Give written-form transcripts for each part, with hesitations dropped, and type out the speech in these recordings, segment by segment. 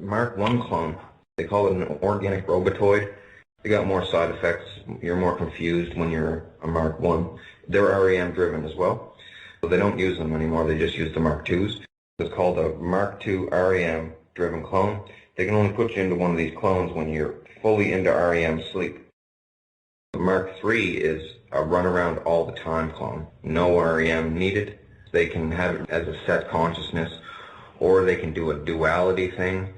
Mark 1 clone. They call it an organic robotoid. They got more side effects. You're more confused when you're a Mark 1. They're REM driven as well. So they don't use them anymore. They just use the Mark 2s. It's called a Mark 2 REM driven clone. They can only put you into one of these clones when you're fully into REM sleep. The Mark 3 is a run around all the time clone. No REM needed. They can have it as a set consciousness, or they can do a duality thing.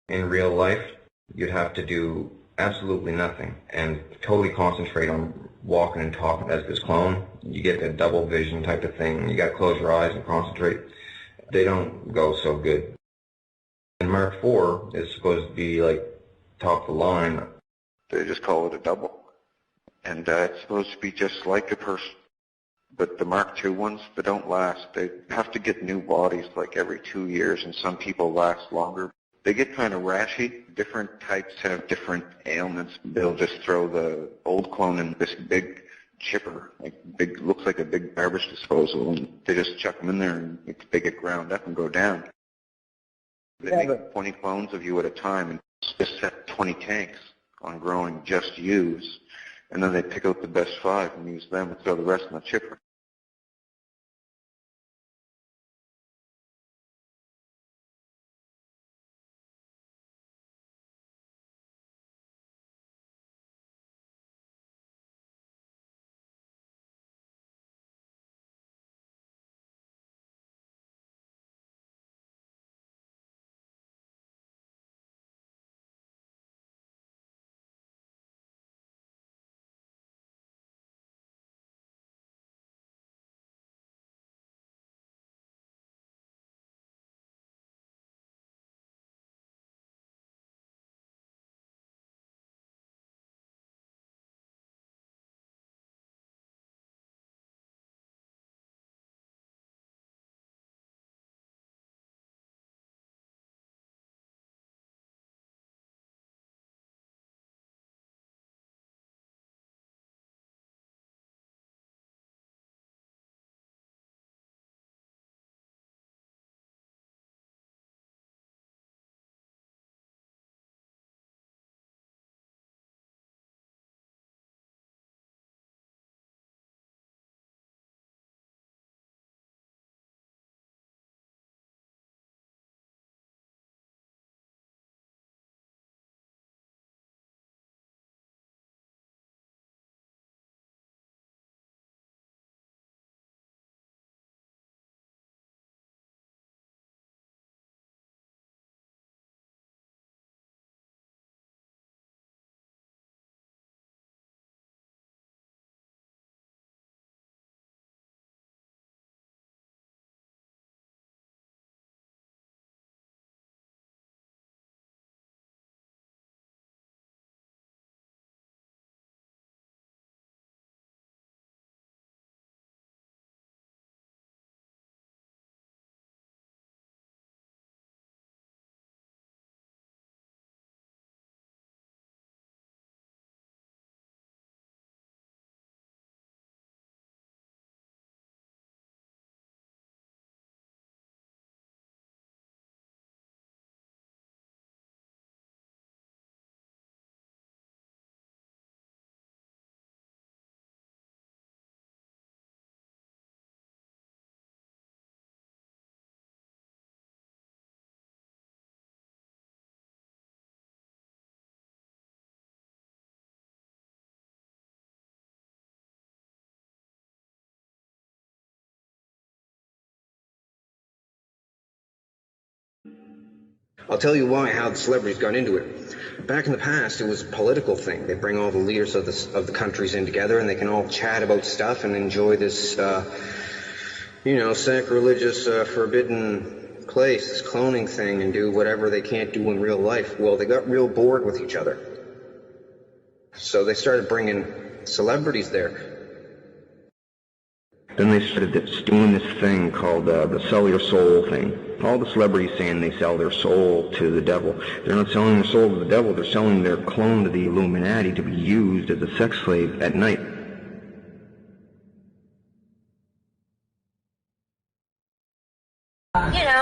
In real life, you'd have to do absolutely nothing and totally concentrate on walking and talking as this clone. You get a double vision type of thing. You got to close your eyes and concentrate. They don't go so good. And Mark 4 is supposed to be like top of the line. They just call it a double. And it's supposed to be just like a person. But the Mark II ones, they don't last. They have to get new bodies like every 2 years, and some people last longer. They get kind of rashy. Different types have different ailments. They'll just throw the old clone in this big chipper, looks like a big garbage disposal, and they just chuck them in there, and they get ground up and go down. They make 20 clones of you at a time and just set 20 tanks on growing just yous, and then they pick out the best 5 and use them and throw the rest in the chipper. I'll tell you how the celebrities got into it. Back in the past, it was a political thing. They bring all the leaders of the countries in together, and they can all chat about stuff and enjoy this, sacrilegious, forbidden place, this cloning thing, and do whatever they can't do in real life. Well, they got real bored with each other. So they started bringing celebrities there. Then they started doing this thing called the sell your soul thing. All the celebrities saying they sell their soul to the devil. They're not selling their soul to the devil, they're selling their clone to the Illuminati to be used as a sex slave at night.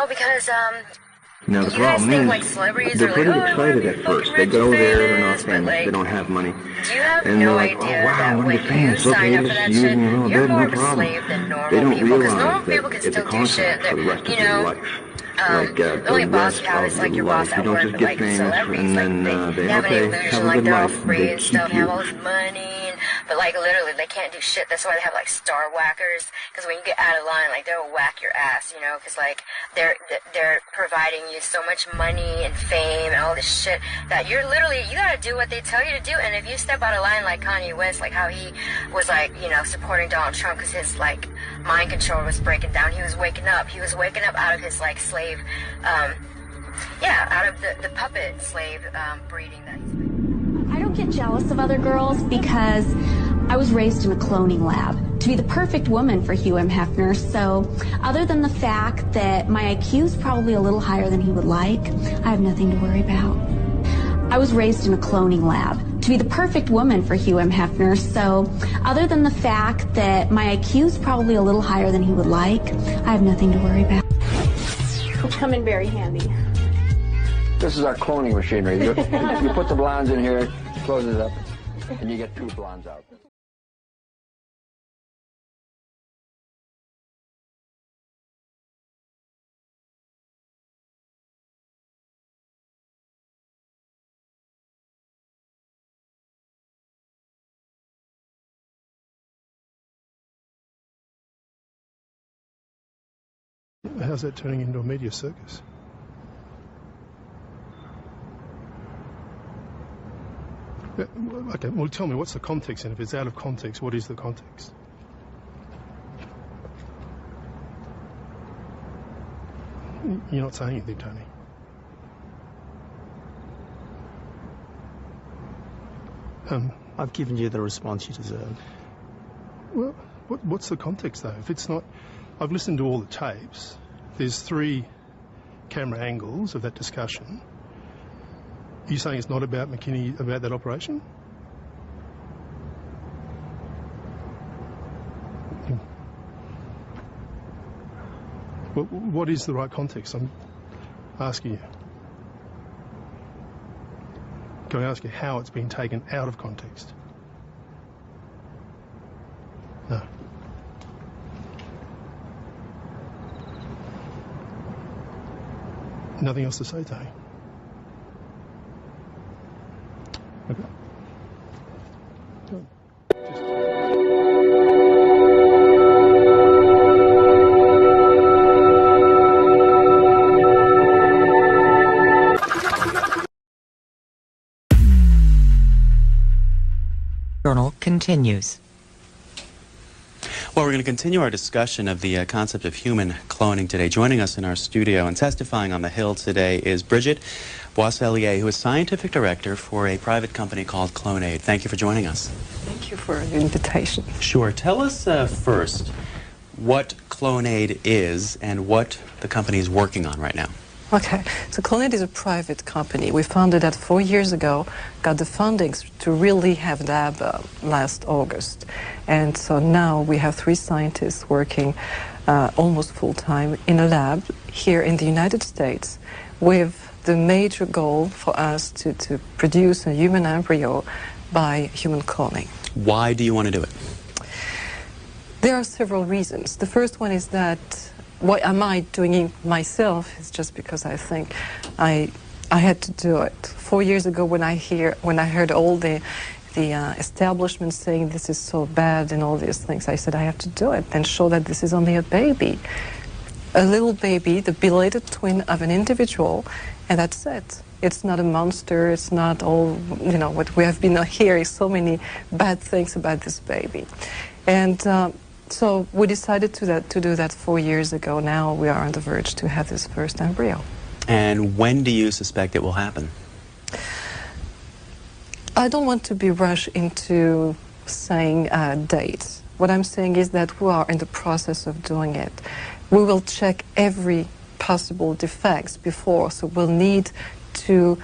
Because Now the You guys problem think is, like celebrities they're are pretty like, oh, excited we're at first. fucking They go rich there, they're not famous, but famous, like, they don't have money. do you have And no they're like, idea oh wow, that I'm when just you famous, sign okay, up for let's that use shit, me around, you're there's more no of a problem. slave than They normal don't people, because realize normal that people can it's a still do shit contract that, for the rest you of your know, life. Like the only the boss rest you have of is like your your boss life. You at don't work, just but get like famous celebrities, and like then they have an okay, illusion, have a like good they're all life. free They and keep stuff, they have all you. this money, but like literally they can't do shit. That's why they have like star whackers, because when you get out of line, like they'll whack your ass, you know, because like they're providing you so much money and fame and all this shit that you're literally, you gotta do what they tell you to do. And if you step out of line like Kanye West, like how he was like, you know, supporting Donald Trump because his like mind control was breaking down, he was waking up out of his like slave, out of the puppet slave breeding that he's been. I don't get jealous of other girls because I was raised in a cloning lab to be the perfect woman for Hugh M. Hefner. So other than the fact that my IQ is probably a little higher than he would like, I have nothing to worry about. I was raised in a cloning lab to be the perfect woman for Hugh M. Hefner. So other than the fact that my IQ is probably a little higher than he would like, I have nothing to worry about. It'll come in very handy. This is our cloning machinery. You put the blondes in here, close it up, and you get two blondes out. How's that turning into a media circus? Okay, well tell me, what's the context, and if it's out of context, what is the context? You're not saying anything, Tony. I've given you the response you deserve. Well, what's the context though? If it's not, I've listened to all the tapes. There's 3 camera angles of that discussion. Are you saying it's not about McKinney, about that operation? Well, what is the right context? I'm asking you. Can I ask you how it's been taken out of context? No. Nothing else to say, Tony? Okay. Good. Journal continues. Well, we're going to continue our discussion of the concept of human cloning today. Joining us in our studio and testifying on the Hill today is Bridget Boisselier, who is scientific director for a private company called CloneAid. Thank you for joining us. Thank you for the invitation. Sure. Tell us first what CloneAid is and what the company is working on right now. Okay, so CloneAid is a private company. We founded that 4 years ago, got the funding to really have a lab last August. And so now we have 3 scientists working almost full-time in a lab here in the United States with the major goal for us to produce a human embryo by human cloning. Why do you want to do it? There are several reasons. The first one is that why am I doing it myself is just because I think I had to do it. 4 years ago when I heard all the establishment saying this is so bad and all these things, I said I have to do it and show that this is only a baby. A little baby, the belated twin of an individual, and that's it. It's not a monster, it's not all, you know, what we have been hearing so many bad things about this baby. And so we decided to do that 4 years ago. Now we are on the verge to have this first embryo. And when do you suspect it will happen? I don't want to be rushed into saying dates. What I'm saying is that we are in the process of doing it. We will check every possible defects before, so we'll need to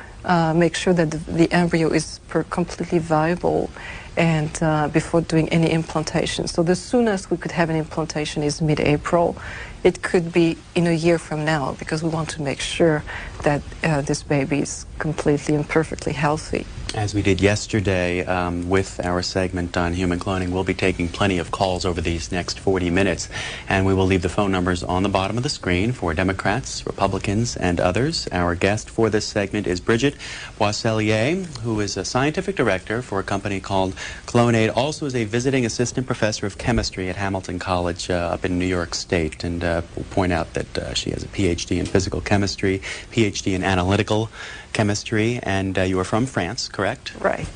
make sure that the embryo is completely viable. and before doing any implantation. So the soonest we could have an implantation is mid-April. It could be in a year from now, because we want to make sure that this baby is completely and perfectly healthy. As we did yesterday with our segment on human cloning, we'll be taking plenty of calls over these next 40 minutes, and we will leave the phone numbers on the bottom of the screen for Democrats, Republicans, and others. Our guest for this segment is Bridget Boisselier, who is a scientific director for a company called Clonaid, also is a visiting assistant professor of chemistry at Hamilton College up in New York State, and we'll point out that she has a PhD in physical chemistry, PhD in analytical chemistry, and you are from France, correct? Right.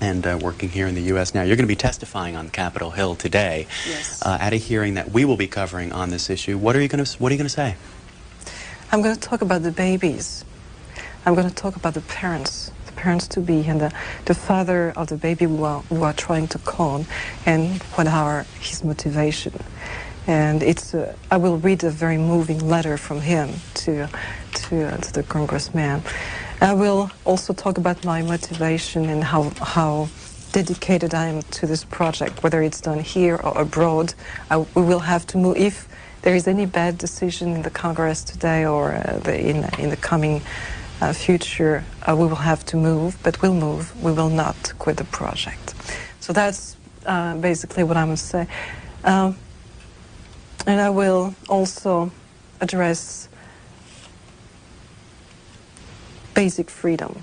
And working here in the U.S. now. You're going to be testifying on Capitol Hill today, yes, at a hearing that we will be covering on this issue. What are you going to say? I'm going to talk about the babies. I'm going to talk about the parents to be, and the father of the baby who are trying to clone, and what are his motivation. And I will read a very moving letter from him to the congressman. I will also talk about my motivation and how dedicated I am to this project, whether it's done here or abroad. We will have to move. If there is any bad decision in the Congress today or in the coming future, we will have to move, but we'll move. We will not quit the project. So that's basically what I'm going to say. And I will also address basic freedom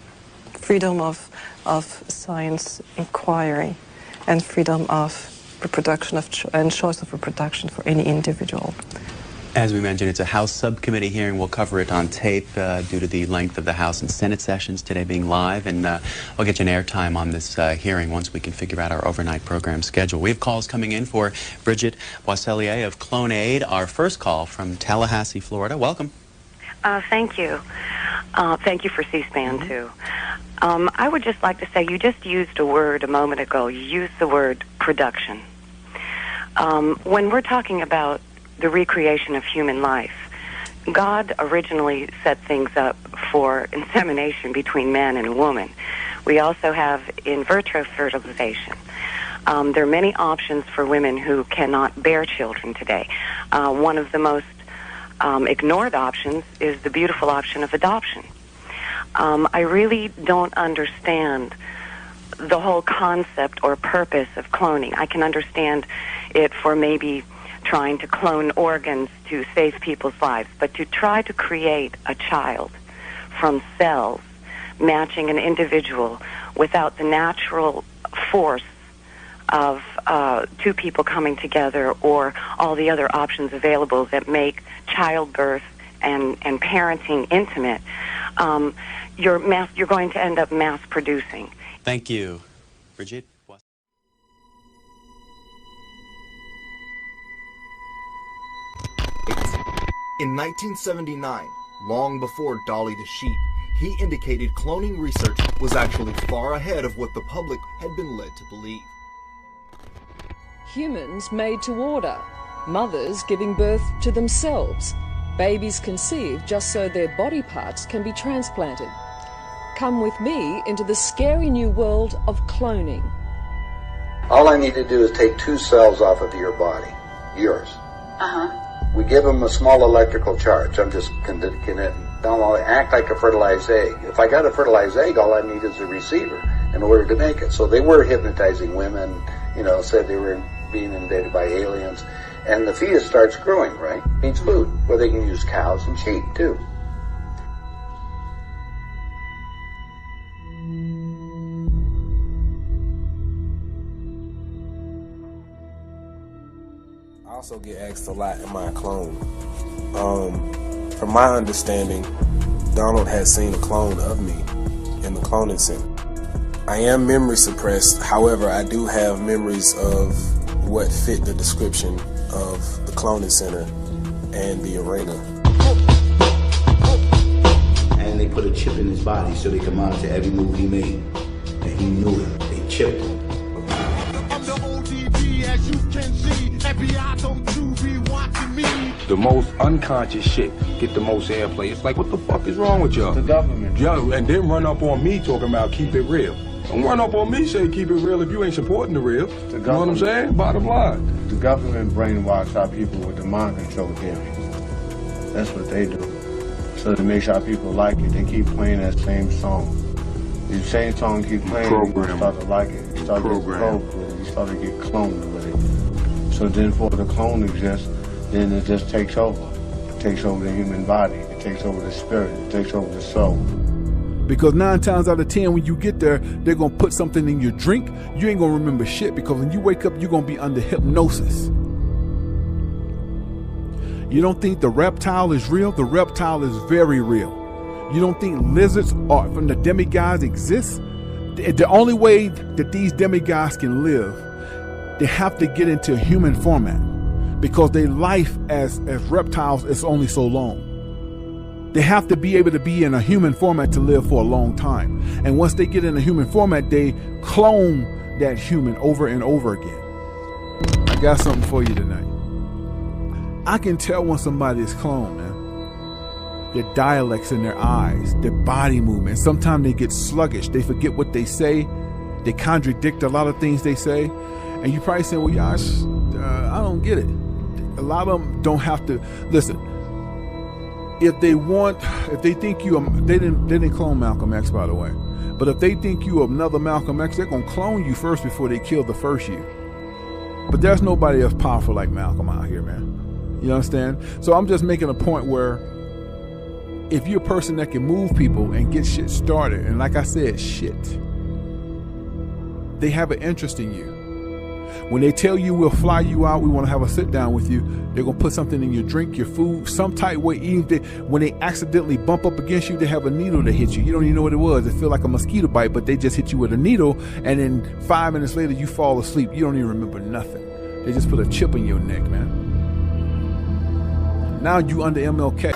of science inquiry, and freedom of reproduction and choice of reproduction for any individual. As we mentioned, it's a House subcommittee hearing. We'll cover it on tape due to the length of the House and Senate sessions today being live, and I'll get you an airtime on this hearing once we can figure out our overnight program schedule. We have calls coming in for Bridget Boisselier of Clonaid. Our first call from Tallahassee, Florida. Welcome. Thank you. Thank you for C-SPAN, too. I would just like to say, you just used a word a moment ago. You used the word production. When we're talking about the recreation of human life, God originally set things up for insemination between man and a woman. We also have in vitro fertilization. There are many options for women who cannot bear children today. One of the most ignored options is the beautiful option of adoption. I really don't understand the whole concept or purpose of cloning. I can understand it for maybe trying to clone organs to save people's lives, but to try to create a child from cells matching an individual without the natural force of two people coming together, or all the other options available that make childbirth and parenting intimate, you're going to end up mass producing. Thank you, Bridget. In 1979, long before Dolly the sheep, he indicated cloning research was actually far ahead of what the public had been led to believe. Humans made to order, mothers giving birth to themselves, babies conceived just so their body parts can be transplanted. Come with me into the scary new world of cloning. All I need to do is take 2 cells off of your body, yours. We give them a small electrical charge. I'm just connecting. Don't act like a fertilized egg. If I got a fertilized egg, all I need is a receiver in order to make it. So they were hypnotizing women, said they were being invaded by aliens. And the fetus starts growing, right? Needs food. Well, they can use cows and sheep, too. I also get asked a lot, am I a clone? From my understanding, Donald has seen a clone of me in the cloning center. I am memory suppressed, however, I do have memories of what fit the description of the cloning center and the arena. And they put a chip in his body so they could monitor every move he made. And he knew it. They chipped him. As you can see, FBI don't you be watching me. The most unconscious shit get the most airplay. It's like, what the fuck is wrong with y'all? The government. Yeah, and then run up on me talking about keep it real. Don't run up on me, say keep it real if you ain't supporting the real. You know what I'm saying? Bottom line. The government brainwash our people with the mind control theory. That's what they do. So to make sure our people like it, they keep playing that same song. The same song keep playing, you start to like it. You start to get programmed with it. You start to get cloned with it. So then for the clone exists, then it just takes over. It takes over the human body. It takes over the spirit. It takes over the soul. Because 9 times out of 10, when you get there, they're going to put something in your drink. You ain't going to remember shit, because when you wake up, you're going to be under hypnosis. You don't think the reptile is real? The reptile is very real. You don't think lizards are from the demigods exist? The only way that these demigods can live, they have to get into a human format, because their life as reptiles is only so long. They have to be able to be in a human format to live for a long time. And once they get in a human format, they clone that human over and over again. I got something for you tonight. I can tell when somebody is cloned, man. Their dialects in their eyes, their body movement. Sometimes they get sluggish. They forget what they say. They contradict a lot of things they say. And you probably say, well, Yash, I don't get it. A lot of them don't have to. Listen, if they think you, they didn't clone Malcolm X, by the way. But if they think you another Malcolm X, they're going to clone you first before they kill the first you. But there's nobody as powerful like Malcolm out here, man. You understand? So I'm just making a point where if you're a person that can move people and get shit started, and like I said, shit, they have an interest in you. When they tell you we'll fly you out, we want to have a sit down with you, they're going to put something in your drink, your food, some type way. Even when they accidentally bump up against you, they have a needle to hit you. You don't even know what it was. It feels like a mosquito bite, but they just hit you with a needle, and then 5 minutes later you fall asleep. You don't even remember nothing. They just put a chip in your neck, man. Now you under MLK.